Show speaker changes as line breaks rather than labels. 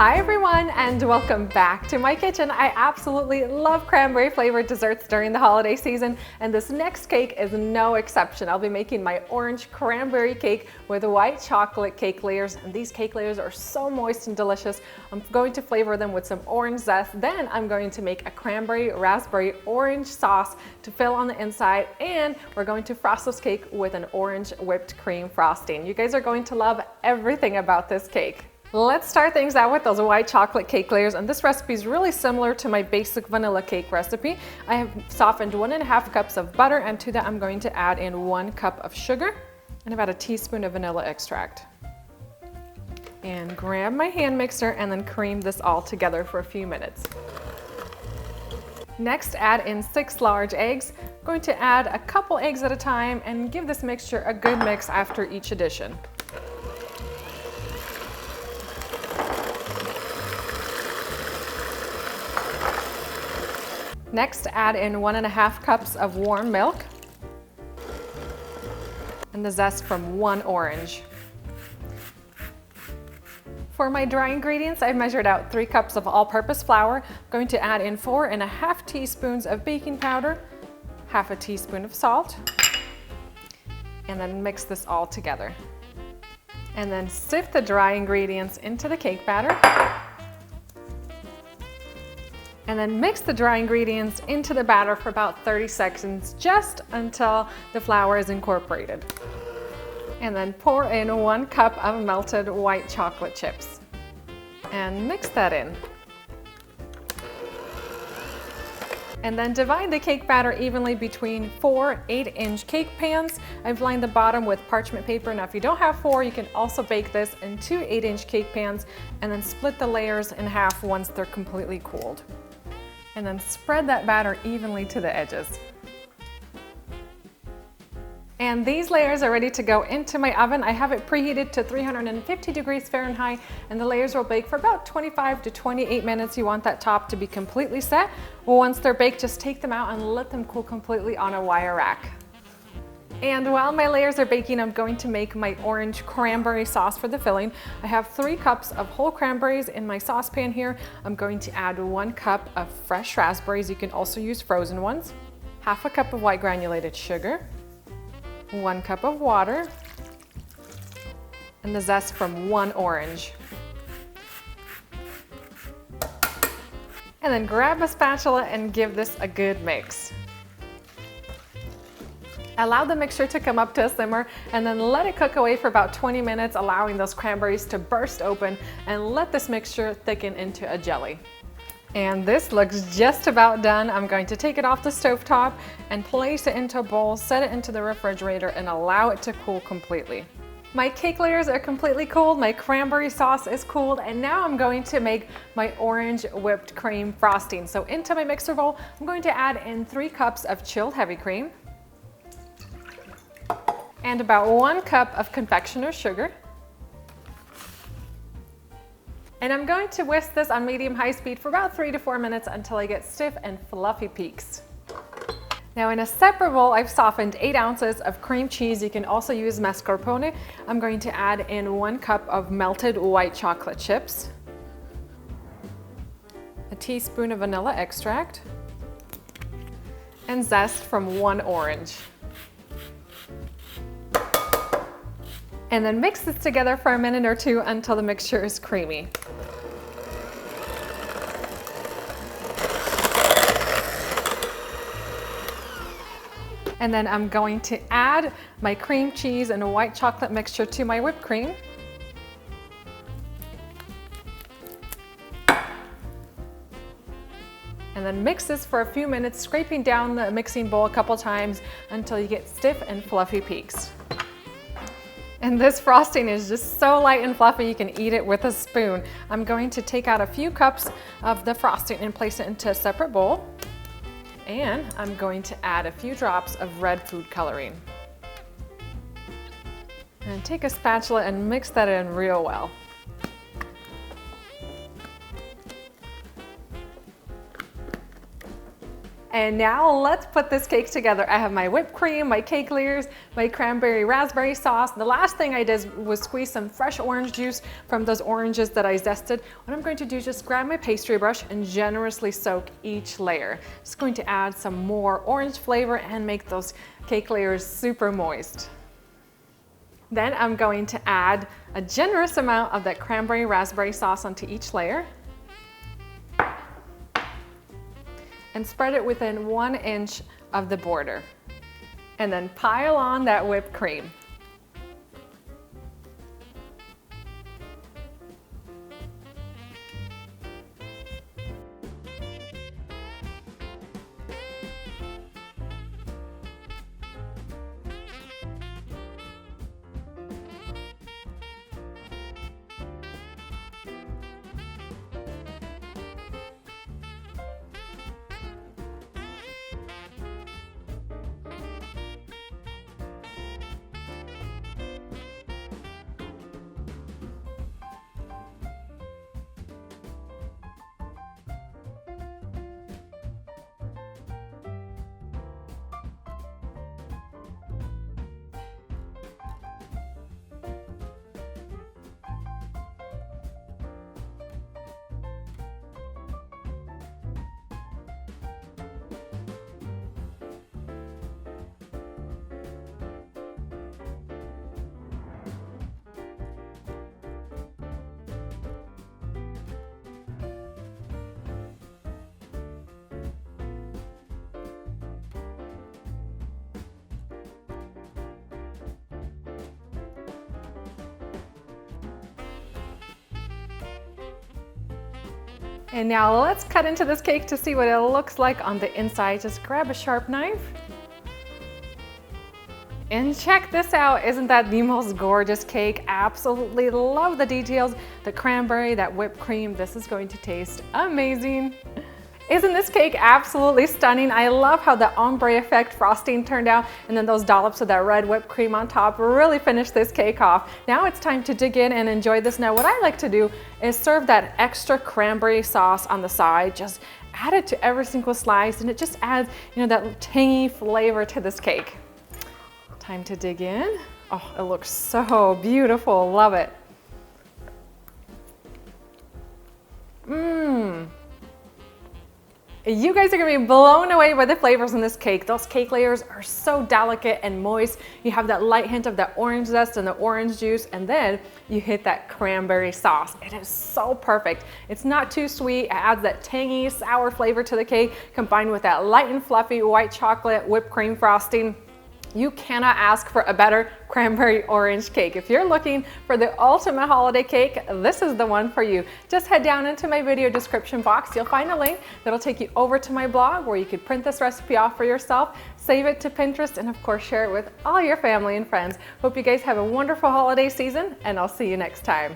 Hi everyone, and welcome back to my kitchen. I absolutely love cranberry flavored desserts during the holiday season, and this next cake is no exception. I'll be making my orange cranberry cake with white chocolate cake layers, and these cake layers are so moist and delicious. I'm going to flavor them with some orange zest. Then I'm going to make a cranberry raspberry orange sauce to fill on the inside, and we're going to frost this cake with an orange whipped cream frosting. You guys are going to love everything about this cake. Let's start things out with those white chocolate cake layers, and this recipe is really similar to my basic vanilla cake recipe. I have softened 1.5 cups of butter, and to that I'm going to add in 1 cup of sugar and about a teaspoon of vanilla extract. And grab my hand mixer and then cream this all together for a few minutes. Next, add in 6 large eggs. I'm going to add a couple eggs at a time and give this mixture a good mix after each addition. Next, add in 1.5 cups of warm milk and the zest from 1 orange. For my dry ingredients, I've measured out 3 cups of all-purpose flour. I'm going to add in 4.5 teaspoons of baking powder, half a teaspoon of salt, and then mix this all together. And then sift the dry ingredients into the cake batter. And then mix the dry ingredients into the batter for about 30 seconds, just until the flour is incorporated. And then pour in 1 cup of melted white chocolate chips and mix that in. And then divide the cake batter evenly between 4 8-inch cake pans. I've lined the bottom with parchment paper. Now if you don't have 4, you can also bake this in 2 8-inch cake pans and then split the layers in half once they're completely cooled. And then spread that batter evenly to the edges. And these layers are ready to go into my oven. I have it preheated to 350 degrees Fahrenheit, and the layers will bake for about 25 to 28 minutes. You want that top to be completely set. Once they're baked, just take them out and let them cool completely on a wire rack. And while my layers are baking, I'm going to make my orange cranberry sauce for the filling. I have 3 cups of whole cranberries in my saucepan here. I'm going to add 1 cup of fresh raspberries. You can also use frozen ones. Half a cup of white granulated sugar, 1 cup of water, and the zest from 1 orange. And then grab a spatula and give this a good mix. Allow the mixture to come up to a simmer and then let it cook away for about 20 minutes, allowing those cranberries to burst open, and let this mixture thicken into a jelly. And this looks just about done. I'm going to take it off the stovetop and place it into a bowl, set it into the refrigerator, and allow it to cool completely. My cake layers are completely cooled, my cranberry sauce is cooled, and now I'm going to make my orange whipped cream frosting. So into my mixer bowl, I'm going to add in 3 cups of chilled heavy cream, and about 1 cup of confectioner's sugar. And I'm going to whisk this on medium-high speed for about 3 to 4 minutes until I get stiff and fluffy peaks. Now in a separate bowl, I've softened 8 ounces of cream cheese. You can also use mascarpone. I'm going to add in 1 cup of melted white chocolate chips, a teaspoon of vanilla extract, and zest from 1 orange. And then mix this together for a minute or 2 until the mixture is creamy. And then I'm going to add my cream cheese and a white chocolate mixture to my whipped cream. And then mix this for a few minutes, scraping down the mixing bowl a couple times until you get stiff and fluffy peaks. And this frosting is just so light and fluffy you can eat it with a spoon. I'm going to take out a few cups of the frosting and place it into a separate bowl. And I'm going to add a few drops of red food coloring. And take a spatula and mix that in real well. And now let's put this cake together. I have my whipped cream, my cake layers, my cranberry raspberry sauce. The last thing I did was squeeze some fresh orange juice from those oranges that I zested. What I'm going to do is just grab my pastry brush and generously soak each layer. Just going to add some more orange flavor and make those cake layers super moist. Then I'm going to add a generous amount of that cranberry raspberry sauce onto each layer. And spread it within 1 inch of the border. And then pile on that whipped cream. And now let's cut into this cake to see what it looks like on the inside. Just grab a sharp knife. And check this out, isn't that the most gorgeous cake? Absolutely love the details, the cranberry, that whipped cream. This is going to taste amazing. Isn't this cake absolutely stunning? I love how the ombre effect frosting turned out, and then those dollops of that red whipped cream on top really finished this cake off. Now it's time to dig in and enjoy this. Now what I like to do is serve that extra cranberry sauce on the side. Just add it to every single slice, and it just adds, that tangy flavor to this cake. Time to dig in. Oh, it looks so beautiful. Love it. You guys are gonna be blown away by the flavors in this cake. Those cake layers are so delicate and moist. You have that light hint of that orange zest and the orange juice, and then you hit that cranberry sauce. It is so perfect. It's not too sweet. It adds that tangy, sour flavor to the cake, combined with that light and fluffy white chocolate whipped cream frosting. You cannot ask for a better cranberry orange cake. If you're looking for the ultimate holiday cake, this is the one for you. Just head down into my video description box. You'll find a link that'll take you over to my blog where you could print this recipe off for yourself, save it to Pinterest, and of course share it with all your family and friends. Hope you guys have a wonderful holiday season, and I'll see you next time.